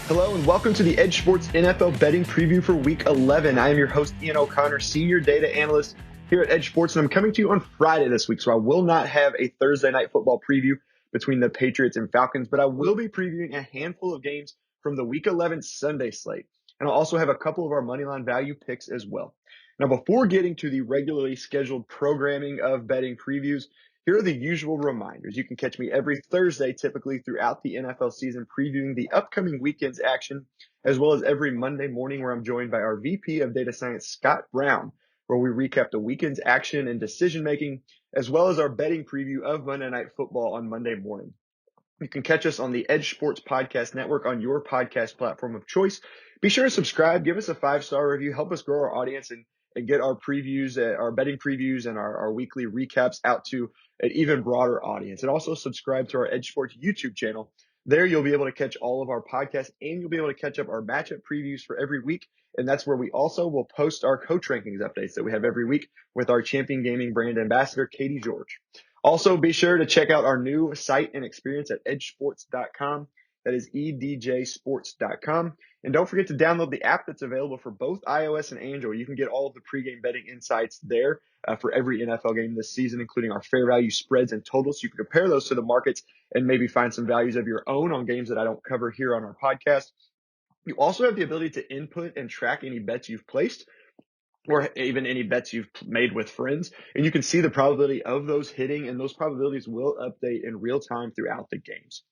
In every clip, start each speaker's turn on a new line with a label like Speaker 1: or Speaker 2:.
Speaker 1: Hello and welcome to the EdjSports NFL betting preview for Week 11. I am your host, Ian O'Connor, Senior Data Analyst here at EdjSports, and I'm coming to you on Friday this week, so I will not have a Thursday night football preview between the Patriots and Falcons, but I will be previewing a handful of games from the Week 11 Sunday slate, and I'll also have a couple of our Moneyline value picks as well. Now, before getting to the regularly scheduled programming of betting previews, here are the usual reminders. You can catch me every Thursday, typically throughout the NFL season, previewing the upcoming weekend's action, as well as every Monday morning where I'm joined by our VP of Data Science, Scott Brown, where we recap the weekend's action and decision-making, as well as our betting preview of Monday Night Football on Monday morning. You can catch us on the EdjSports Podcast Network on your podcast platform of choice. Be sure to subscribe, give us a 5-star review, help us grow our audience and get our previews, our betting previews and our weekly recaps out to an even broader audience. And also subscribe to our EdjSports YouTube channel. There you'll be able to catch all of our podcasts and you'll be able to catch up our matchup previews for every week. And that's where we also will post our coach rankings updates that we have every week with our Champion Gaming brand ambassador, Katie George. Also, be sure to check out our new site and experience at edjsports.com. That is EdjSports.com. And don't forget to download the app that's available for both iOS and Android. You can get all of the pregame betting insights there for every NFL game this season, including our fair value spreads and totals. So you can compare those to the markets and maybe find some values of your own on games that I don't cover here on our podcast. You also have the ability to input and track any bets you've placed, or even any bets you've made with friends. And you can see the probability of those hitting, and those probabilities will update in real time throughout the games.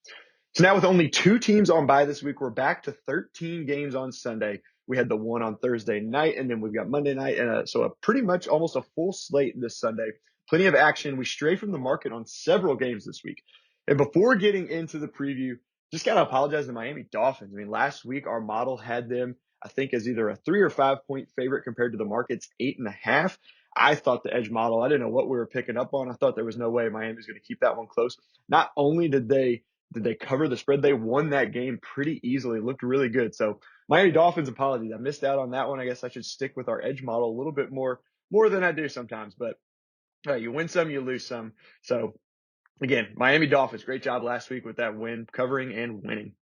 Speaker 1: So now with only 2 teams on bye this week, we're back to 13 games on Sunday. We had the one on Thursday night, and then we've got Monday night, and so a pretty much almost a full slate this Sunday. Plenty of action. We stray from the market on several games this week. And before getting into the preview, just got to apologize to the Miami Dolphins. I mean, last week our model had them, I think, as either a 3 or 5 point favorite compared to the market's 8.5. I thought the edge model, I didn't know what we were picking up on. I thought there was no way Miami was going to keep that one close. Not only did they cover the spread, they won that game pretty easily. Looked really good. So Miami Dolphins, apologies. I missed out on that one. I guess I should stick with our edge model a little bit more than I do sometimes. But you win some, you lose some. So again, Miami Dolphins, great job last week with that win, covering and winning.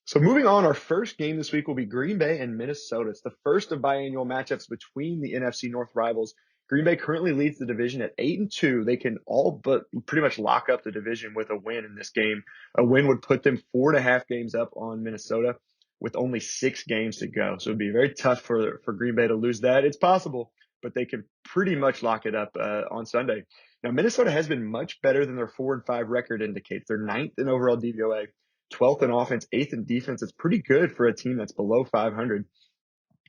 Speaker 1: So moving on, our first game this week will be Green Bay and Minnesota. It's the first of biannual matchups between the NFC North rivals. Green Bay currently leads the division at 8-2. They can all but pretty much lock up the division with a win in this game. A win would put them 4.5 games up on Minnesota with only 6 games to go. So it'd be very tough for Green Bay to lose that. It's possible, but they can pretty much lock it up on Sunday. Now, Minnesota has been much better than their 4-5 record indicates. They're 9th in overall DVOA, 12th in offense, 8th in defense. It's pretty good for a team that's below 500.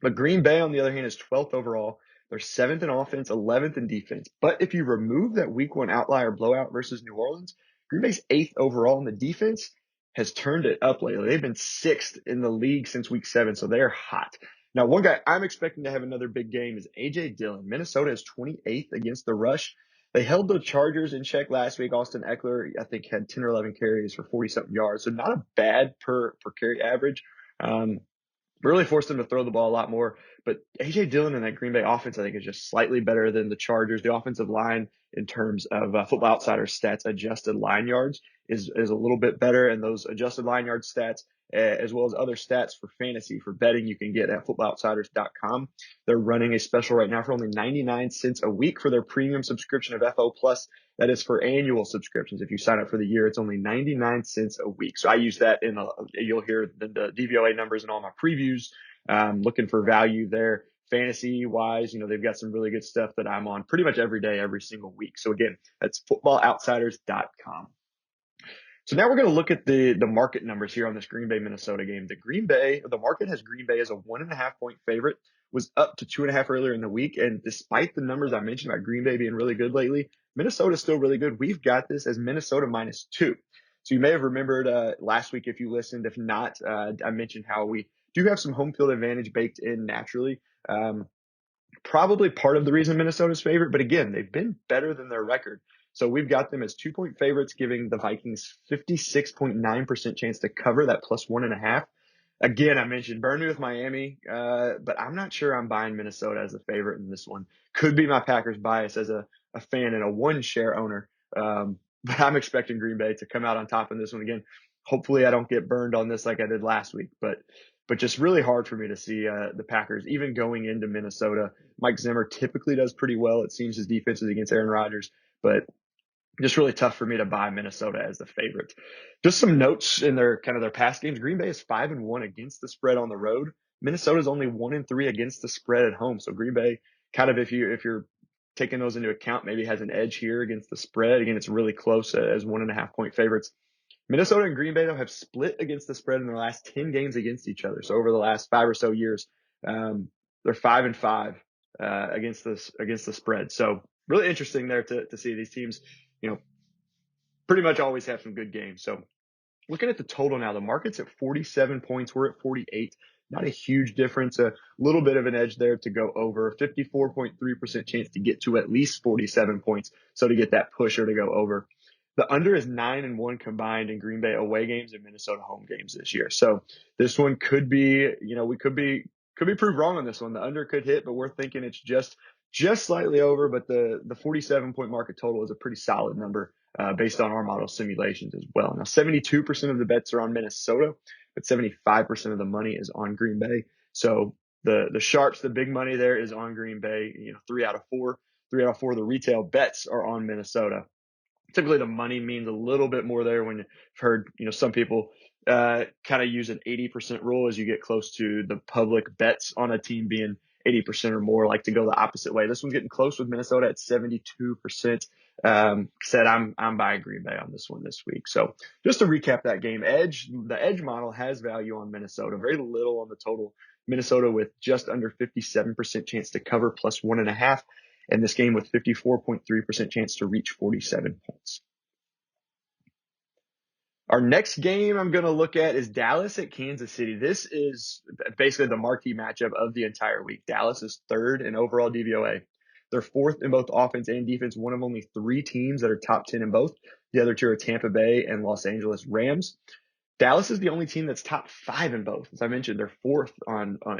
Speaker 1: But Green Bay, on the other hand, is 12th overall. They're 7th in offense, 11th in defense. But if you remove that week 1 outlier blowout versus New Orleans, Green Bay's 8th overall, and the defense has turned it up lately. They've been 6th in the league since week 7, so they're hot. Now, one guy I'm expecting to have another big game is A.J. Dillon. Minnesota is 28th against the rush. They held the Chargers in check last week. Austin Eckler, I think, had 10 or 11 carries for 40-something yards, so not a bad per carry average. Really forced them to throw the ball a lot more. But A.J. Dillon and that Green Bay offense, I think, is just slightly better than the Chargers. The offensive line, in terms of Football Outsiders stats, adjusted line yards is a little bit better. And those adjusted line yard stats, as well as other stats for fantasy, for betting, you can get at footballoutsiders.com. They're running a special right now for only 99 cents a week for their premium subscription of FO Plus. That is for annual subscriptions. If you sign up for the year, it's only 99 cents a week. So I use that you'll hear the DVOA numbers in all my previews. Looking for value there. Fantasy wise, they've got some really good stuff that I'm on pretty much every day, every single week. So again, that's footballoutsiders.com. So now we're going to look at the market numbers here on this Green Bay Minnesota game. The market has Green Bay as a 1.5 point favorite, was up to 2.5 earlier in the week. And despite the numbers I mentioned about Green Bay being really good lately, Minnesota's still really good. We've got this as Minnesota -2. So you may have remembered last week if you listened. If not, I mentioned how we do have some home field advantage baked in naturally. Probably part of the reason Minnesota's favorite, but again, they've been better than their record. So we've got them as 2-point favorites, giving the Vikings 56.9% chance to cover that +1.5. Again, I mentioned burn me with Miami, but I'm not sure I'm buying Minnesota as a favorite in this one. Could be my Packers bias as a fan and a 1-share owner. But I'm expecting Green Bay to come out on top in this one again. hopefully I don't get burned on this like I did last week, but just really hard for me to see the Packers even going into Minnesota. Mike Zimmer typically does pretty well. It seems his defense is against Aaron Rodgers, but just really tough for me to buy Minnesota as the favorite. Just some notes in their past games. Green Bay is 5-1 against the spread on the road. Minnesota's only 1-3 against the spread at home. So Green Bay, kind of if you're taking those into account, maybe has an edge here against the spread. Again, it's really close as 1.5 point favorites. Minnesota and Green Bay though have split against the spread in their last 10 games against each other. So over the last 5 or so years, they're 5-5 against the spread. So really interesting there to see these teams, pretty much always have some good games. So looking at the total now, the market's at 47 points. We're at 48. Not a huge difference. A little bit of an edge there to go over. 54.3% chance to get to at least 47 points. So to get that pusher to go over. The under is 9-1 combined in Green Bay away games and Minnesota home games this year. So this one could be, we could be proved wrong on this one. The under could hit, but we're thinking it's just slightly over. But the 47-point market total is a pretty solid number based on our model simulations as well. Now, 72% of the bets are on Minnesota, but 75% of the money is on Green Bay. So the sharps, the big money there is on Green Bay. 3 out of 4 of the retail bets are on Minnesota. Typically the money means a little bit more there when you've heard, some people kind of use an 80% rule as you get close to the public bets on a team being 80% or more, like to go the opposite way. This one's getting close with Minnesota at 72%. Said I'm buying Green Bay on this one this week. So just to recap that game, the edge model has value on Minnesota, very little on the total. Minnesota with just under 57% chance to cover plus 1.5. And this game with 54.3% chance to reach 47 points. Our next game I'm going to look at is Dallas at Kansas City. This is basically the marquee matchup of the entire week. Dallas is 3rd in overall DVOA. They're 4th in both offense and defense, one of only 3 teams that are top 10 in both. The other 2 are Tampa Bay and Los Angeles Rams. Dallas is the only team that's top 5 in both. As I mentioned, they're 4th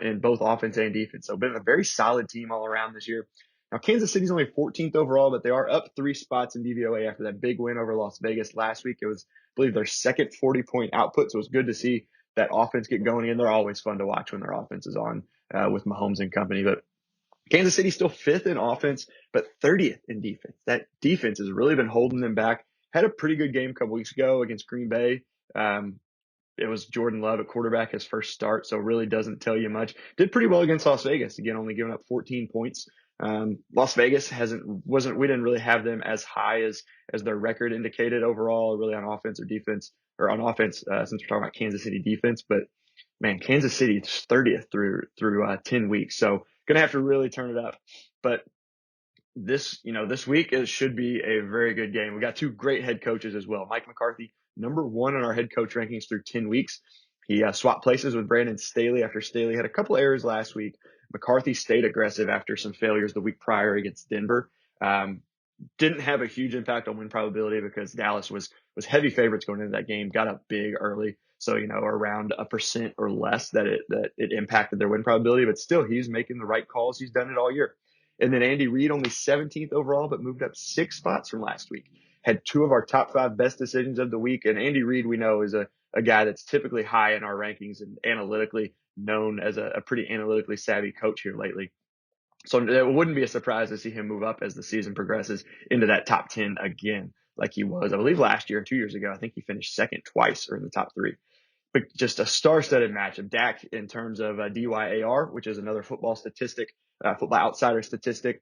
Speaker 1: in both offense and defense. So been a very solid team all around this year. Now, Kansas City's only 14th overall, but they are up 3 spots in DVOA after that big win over Las Vegas last week. It was, I believe, their second 40-point output, so it's good to see that offense get going, and they're always fun to watch when their offense is on with Mahomes and company. But Kansas City's still 5th in offense, but 30th in defense. That defense has really been holding them back. Had a pretty good game a couple weeks ago against Green Bay. It was Jordan Love at quarterback, his first start, so really doesn't tell you much. Did pretty well against Las Vegas, again, only giving up 14 points. Las Vegas we didn't really have them as high as their record indicated overall, really on offense or defense, or on offense, since we're talking about Kansas City defense. But man, Kansas City is 30th through 10 weeks. So going to have to really turn it up. But this week it should be a very good game. We got 2 great head coaches as well. Mike McCarthy, number 1 on our head coach rankings through 10 weeks. He swapped places with Brandon Staley after Staley had a couple errors last week. McCarthy stayed aggressive after some failures the week prior against Denver. Didn't have a huge impact on win probability because Dallas was heavy favorites going into that game, got up big early. So, around 1% or less that it impacted their win probability, but still he's making the right calls. He's done it all year. And then Andy Reid, only 17th overall, but moved up 6 spots from last week. Had 2 of our top 5 best decisions of the week. And Andy Reid, we know, is a guy that's typically high in our rankings and analytically known as a pretty analytically savvy coach here lately. So it wouldn't be a surprise to see him move up as the season progresses into that top 10 again, like he was, I believe, last year and 2 years ago. I think he finished second twice or in the top 3. But just a star-studded matchup. Dak, in terms of DYAR, which is another football statistic, Football Outsider statistic,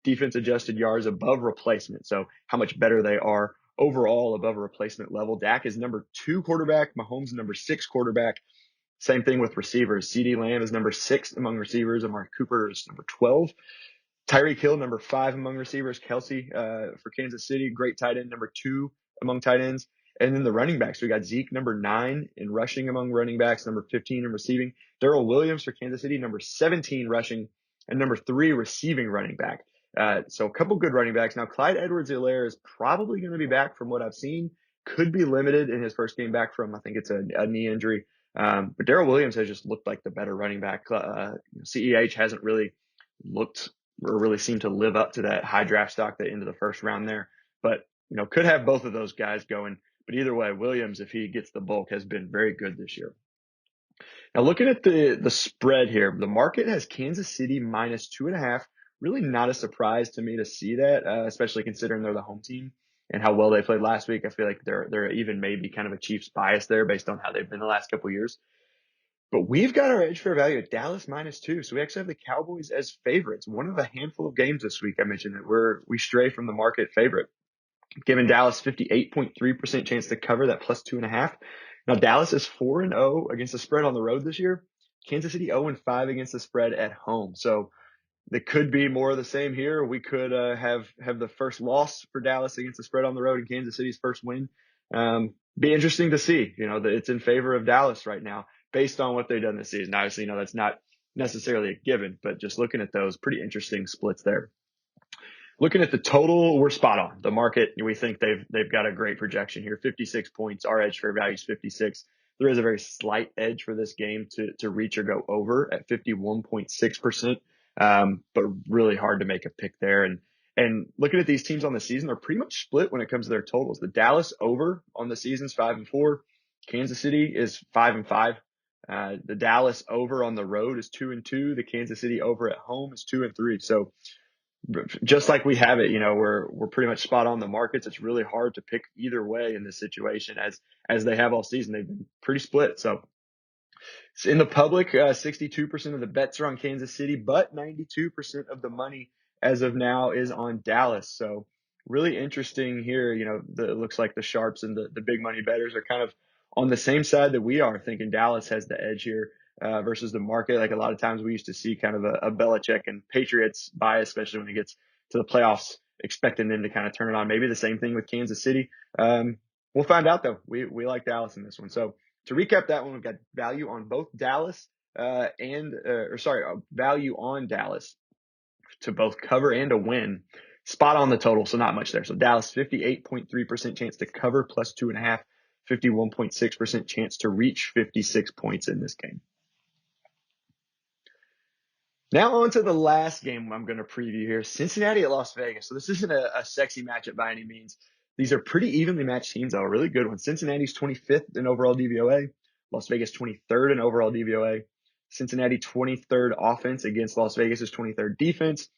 Speaker 1: defense adjusted yards above replacement. So how much better they are overall above a replacement level. Dak is number 2 quarterback. Mahomes number 6 quarterback. Same thing with receivers. CeeDee Lamb is number 6 among receivers. Amari Cooper is number 12. Tyreek Hill, number 5 among receivers. Kelsey for Kansas City, great tight end, number 2 among tight ends. And then the running backs, we got Zeke, number 9 in rushing among running backs, number 15 in receiving. Darrell Williams for Kansas City, number 17 rushing, and number 3 receiving running back. So a couple good running backs. Now, Clyde Edwards-Helaire is probably going to be back from what I've seen. Could be limited in his first game back from, I think it's a knee injury. But Darrell Williams has just looked like the better running back. CEH hasn't really looked or really seemed to live up to that high draft stock that into the first round there. But, could have both of those guys going But either way, Williams, if he gets the bulk, has been very good this year. Now, looking at the spread here, the market has Kansas City minus 2.5. Really not a surprise to me to see that, especially considering they're the home team and how well they played last week. I feel like they're even maybe kind of a Chiefs bias there based on how they've been the last couple of years. But we've got our edge fair value at Dallas minus 2. So we actually have the Cowboys as favorites. One of a handful of games this week I mentioned that we stray from the market favorite. Giving Dallas 58.3% chance to cover that plus 2.5. Now, Dallas is 4-0 against the spread on the road this year. Kansas City 0-5 against the spread at home. So that could be more of the same here. We could have the first loss for Dallas against the spread on the road and Kansas City's first win. Be interesting to see. That it's in favor of Dallas right now based on what they've done this season. Obviously, that's not necessarily a given, but just looking at those, pretty interesting splits there. Looking at the total, we're spot on. The market, we think they've got a great projection here. 56 points. Our edge fair value is 56. There is a very slight edge for this game to reach or go over at 51.6%. But really hard to make a pick there. And looking at these teams on the season, they're pretty much split when it comes to their totals. The Dallas over on the season's 5-4. Kansas City is 5-5. The Dallas over on the road is 2-2. The Kansas City over at home is 2-3. So just like we have it, we're pretty much spot on the markets. It's really hard to pick either way in this situation as they have all season. They've been pretty split. So in the public, 62% of the bets are on Kansas City, but 92% of the money as of now is on Dallas. So really interesting here. It looks like the sharps and the big money bettors are kind of on the same side that we are, thinking Dallas has the edge here. Versus the market. Like a lot of times we used to see kind of a Belichick and Patriots bias, especially when it gets to the playoffs, expecting them to kind of turn it on. Maybe the same thing with Kansas City. We'll find out though. We like Dallas in this one. So to recap that one, we've got value on both Dallas value on Dallas to both cover and to win. Spot on the total, so not much there. So Dallas 58.3% chance to cover plus 2.5, 51.6% chance to reach 56 points in this game. Now on to the last game I'm going to preview here, Cincinnati at Las Vegas. So this isn't a sexy matchup by any means. These are pretty evenly matched teams, though, a really good one. Cincinnati's 25th in overall DVOA, Las Vegas 23rd in overall DVOA, Cincinnati 23rd offense against Las Vegas's 23rd defense,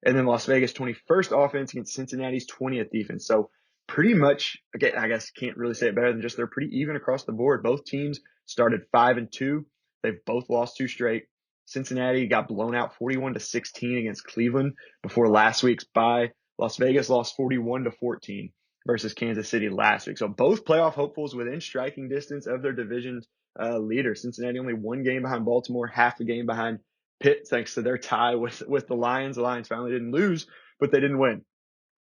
Speaker 1: and then Las Vegas 21st offense against Cincinnati's 20th defense. So pretty much, again, I guess can't really say it better than just they're pretty even across the board. Both teams started 5-2. They've both lost 2 straight. Cincinnati got blown out 41-16 against Cleveland before last week's bye. Las Vegas lost 41-14 versus Kansas City last week. So both playoff hopefuls within striking distance of their division leader. Cincinnati only 1 game behind Baltimore, half a game behind Pitt, thanks to their tie with the Lions. The Lions finally didn't lose, but they didn't win.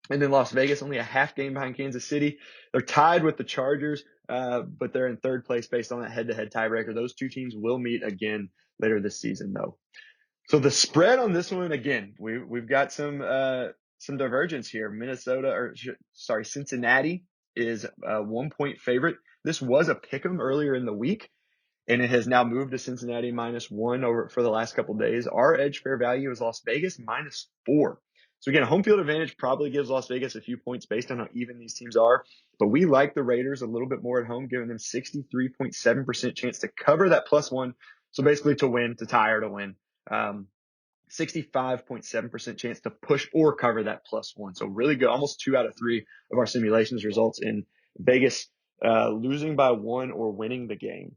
Speaker 1: And then Las Vegas only a half game behind Kansas City. They're tied with the Chargers, but they're in 3rd place based on that head-to-head tiebreaker. Those 2 teams will meet again later this season, though. So the spread on this one, again, we've got some divergence here. Cincinnati is a 1-point favorite. This was a pick'em earlier in the week, and it has now moved to Cincinnati -1 over for the last couple of days. Our edge fair value is Las Vegas -4. So again, a home field advantage probably gives Las Vegas a few points based on how even these teams are. But we like the Raiders a little bit more at home, giving them 63.7% chance to cover that +1. So basically to win, to tie, or to win. 65.7% chance to push or cover that +1. So really good. Almost 2 out of 3 of our simulations results in Vegas losing by 1 or winning the game.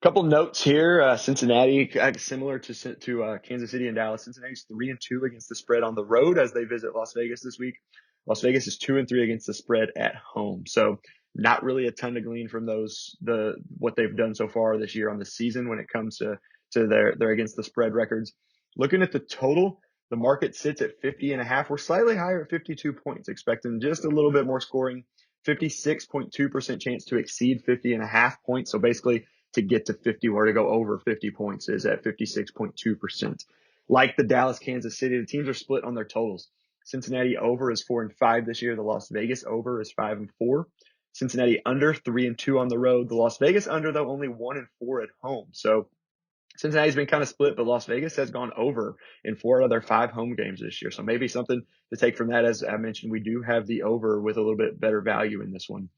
Speaker 1: Couple notes here. Cincinnati, similar to Kansas City and Dallas. Cincinnati's 3-2 against the spread on the road as they visit Las Vegas this week. Las Vegas is 2-3 against the spread at home. So not really a ton to glean from what they've done so far this year on the season when it comes to their against the spread records. Looking at the total, the market sits at 50.5. We're slightly higher at 52 points, expecting just a little bit more scoring. 56.2% chance to exceed 50.5 points. So basically, to get to 50 or to go over 50 points is at 56.2%. Like the Dallas, Kansas City, the teams are split on their totals. Cincinnati over is 4-5 this year. The Las Vegas over is 5-4. Cincinnati under 3-2 on the road. The Las Vegas under, though, only 1-4 at home. So Cincinnati's been kind of split, but Las Vegas has gone over in 4 out of their 5 home games this year. So maybe something to take from that. As I mentioned, we do have the over with a little bit better value in this one.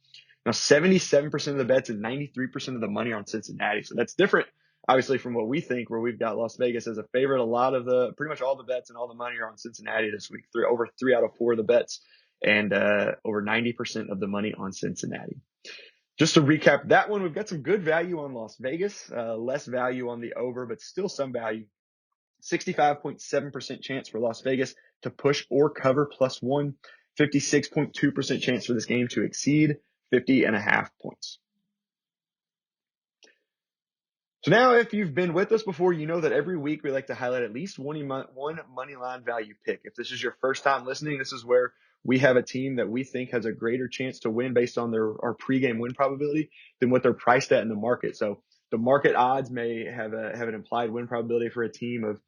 Speaker 1: Now, 77% of the bets and 93% of the money are on Cincinnati. So that's different, obviously, from what we think, where we've got Las Vegas as a favorite. Pretty much all the bets and all the money are on Cincinnati this week. Over 3 out of 4 of the bets and over 90% of the money on Cincinnati. Just to recap that one, we've got some good value on Las Vegas, less value on the over, but still some value. 65.7% chance for Las Vegas to push or cover +1, 56.2% chance for this game to exceed 50.5 points. So now, if you've been with us before, you know that every week we like to highlight at least one money line value pick. If this is your first time listening, this is where we have a team that we think has a greater chance to win based on our pregame win probability than what they're priced at in the market. So the market odds may have an implied win probability for a team of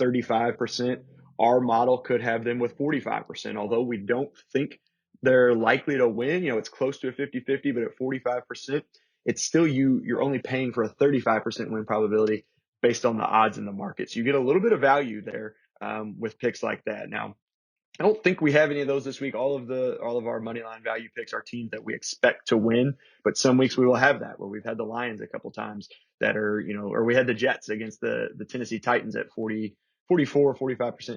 Speaker 1: 35%. Our model could have them with 45%, although we don't think they're likely to win. It's close to a 50-50, but at 45%, it's still you're only paying for a 35% win probability based on the odds in the market. So you get a little bit of value there with picks like that. Now, I don't think we have any of those this week. All of our money line value picks are teams that we expect to win, but some weeks we will have that, where we've had the Lions a couple times that are, or we had the Jets against the Tennessee Titans at 45%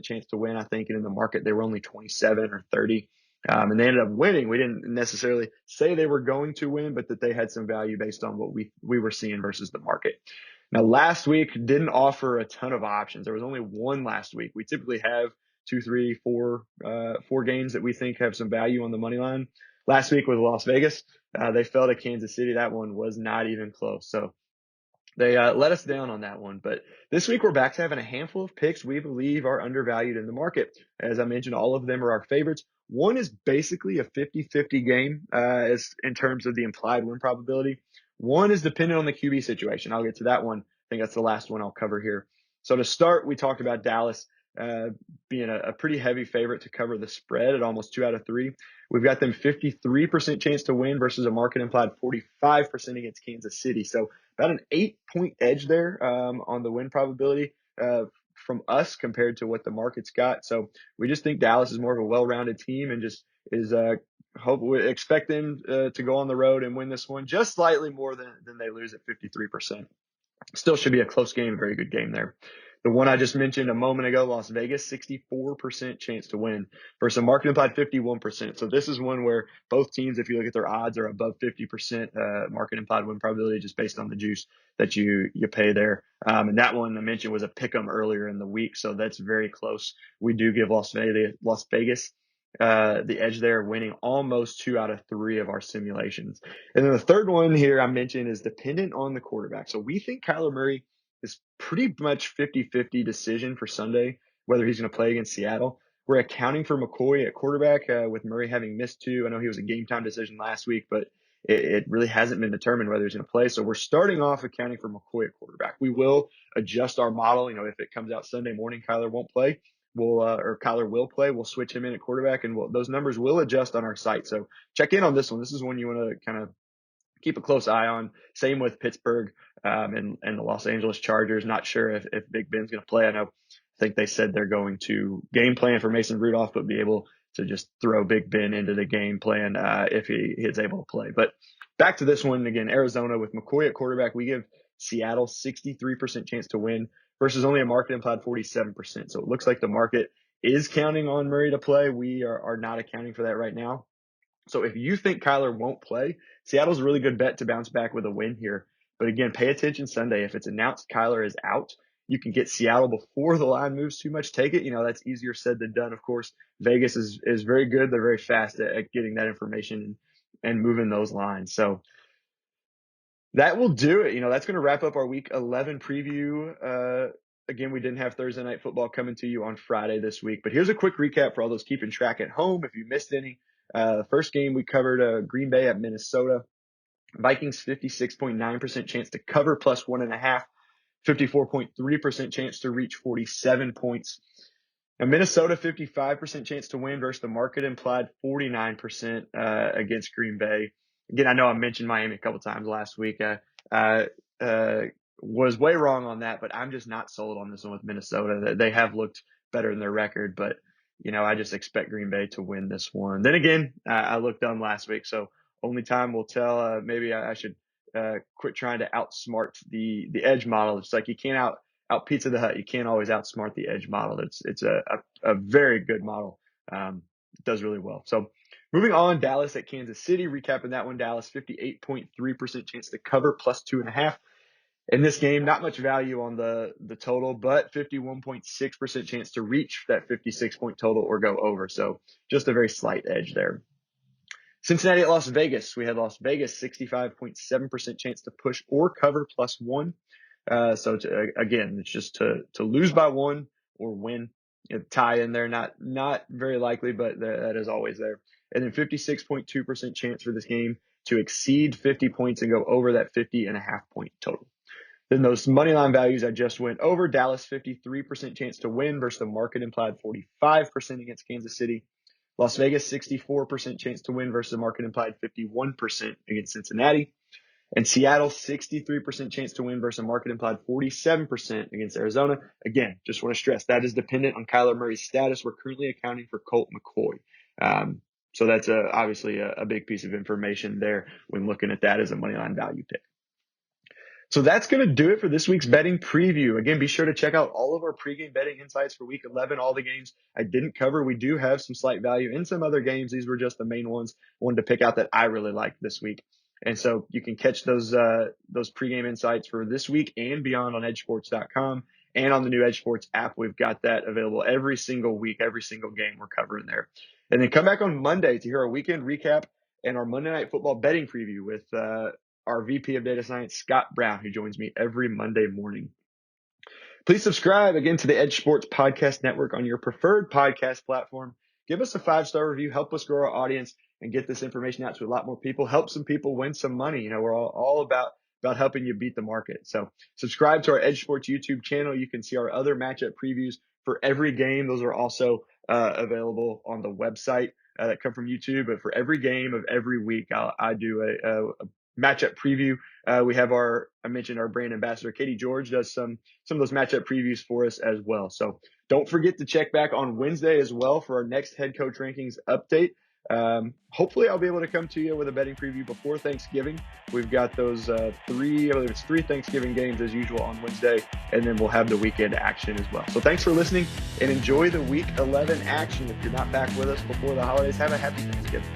Speaker 1: chance to win, I think. And in the market, they were only 27 or 30. And they ended up winning. We didn't necessarily say they were going to win, but that they had some value based on what we were seeing versus the market. Now, last week didn't offer a ton of options. There was only one last week. We typically have 2, 3, 4 games that we think have some value on the money line. Last week with Las Vegas, they fell to Kansas City. That one was not even close. So they let us down on that one. But this week we're back to having a handful of picks we believe are undervalued in the market. As I mentioned, all of them are our favorites. One is basically a 50-50 game as in terms of the implied win probability. One is dependent on the QB situation. I'll get to that one. I think that's the last one I'll cover here. So to start, we talked about Dallas being a pretty heavy favorite to cover the spread at almost 2 out of 3. We've got them 53% chance to win versus a market implied 45% against Kansas City. So about an 8-point edge there on the win probability from us compared to what the market's got. So we just think Dallas is more of a well-rounded team and just is we expect them to go on the road and win this one just slightly more than they lose at 53%. Still should be a close game, very good game there. The one I just mentioned a moment ago, Las Vegas, 64% chance to win versus a market implied 51%. So this is one where both teams, if you look at their odds, are above 50% market implied win probability just based on the juice that you pay there. And that one I mentioned was a pick 'em earlier in the week, so that's very close. We do give Las Vegas the edge there, winning almost 2 out of 3 of our simulations. And then the third one here I mentioned is dependent on the quarterback. So we think Kyler Murray is pretty much 50-50 decision for Sunday, whether he's going to play against Seattle. We're accounting for McCoy at quarterback with Murray having missed 2. I know he was a game time decision last week, but it really hasn't been determined whether he's going to play. So we're starting off accounting for McCoy at quarterback. We will adjust our model. If it comes out Sunday morning, Kyler won't play. Kyler will play. We'll switch him in at quarterback, and those numbers will adjust on our site. So check in on this one. This is one you want to kind of keep a close eye on. Same with Pittsburgh and the Los Angeles Chargers. Not sure if Big Ben's going to play. I think they said they're going to game plan for Mason Rudolph, but be able to just throw Big Ben into the game plan if he is able to play. But back to this one again, Arizona with McCoy at quarterback. We give Seattle 63% chance to win versus only a market implied 47%. So it looks like the market is counting on Murray to play. We are not accounting for that right now. So if you think Kyler won't play, Seattle's a really good bet to bounce back with a win here. But again, pay attention Sunday. If it's announced Kyler is out, you can get Seattle before the line moves too much. Take it. That's easier said than done. Of course, Vegas is very good. They're very fast at getting that information and moving those lines. So that will do it. That's going to wrap up our Week 11 preview. Again, we didn't have Thursday Night Football coming to you on Friday this week. But here's a quick recap for all those keeping track at home if you missed any. First game, we covered Green Bay at Minnesota. Vikings, 56.9% chance to cover plus 1.5, 54.3% chance to reach 47 points. Now, Minnesota, 55% chance to win versus the market implied 49% against Green Bay. Again, I know I mentioned Miami a couple times last week. Was way wrong on that, but I'm just not sold on this one with Minnesota. They have looked better in their record, but I just expect Green Bay to win this one. Then again, I looked dumb last week, so Only time will tell. Maybe I should quit trying to outsmart the edge model. It's like you can't out Pizza the Hut. You can't always outsmart the edge model. It's a very good model. It does really well. So moving on, Dallas at Kansas City. Recapping that one, Dallas 58.3% chance to cover plus 2.5. In this game, not much value on the total, but 51.6% chance to reach that 56-point total or go over. So just a very slight edge there. Cincinnati at Las Vegas. We had Las Vegas 65.7% chance to push or cover plus 1. So again, it's just to lose by 1 or win. Tie in there, not very likely, but that is always there. And then 56.2% chance for this game to exceed 50 points and go over that 50.5-point total. Then those money line values I just went over. Dallas 53% chance to win versus the market implied 45% against Kansas City. Las Vegas 64% chance to win versus the market implied 51% against Cincinnati. And Seattle 63% chance to win versus a market implied 47% against Arizona. Again, just want to stress that is dependent on Kyler Murray's status. We're currently accounting for Colt McCoy. So that's obviously a big piece of information there when looking at that as a money line value pick. So that's going to do it for this week's betting preview. Again, be sure to check out all of our pregame betting insights for week 11. All the games I didn't cover. We do have some slight value in some other games. These were just the main ones I wanted to pick out that I really liked this week. And so you can catch those pregame insights for this week and beyond on EdjSports.com and on the new EdjSports app. We've got that available every single week, every single game we're covering there. And then come back on Monday to hear our weekend recap and our Monday Night Football betting preview with our VP of Data Science, Scott Brown, who joins me every Monday morning. Please subscribe again to the Edge Sports Podcast Network on your preferred podcast platform. Give us a 5-star review. Help us grow our audience and get this information out to a lot more people. Help some people win some money. We're all about helping you beat the market. So subscribe to our Edge Sports YouTube channel. You can see our other matchup previews for every game. Those are also available on the website that come from YouTube. But for every game of every week, I do a matchup preview. We have I mentioned our brand ambassador, Katie George, does some of those matchup previews for us as well. So don't forget to check back on Wednesday as well for our next head coach rankings update. Hopefully I'll be able to come to you with a betting preview before Thanksgiving. We've got those three Thanksgiving games as usual on Wednesday, and then we'll have the weekend action as well. So thanks for listening and enjoy the week 11 action. If you're not back with us before the holidays, have a happy Thanksgiving.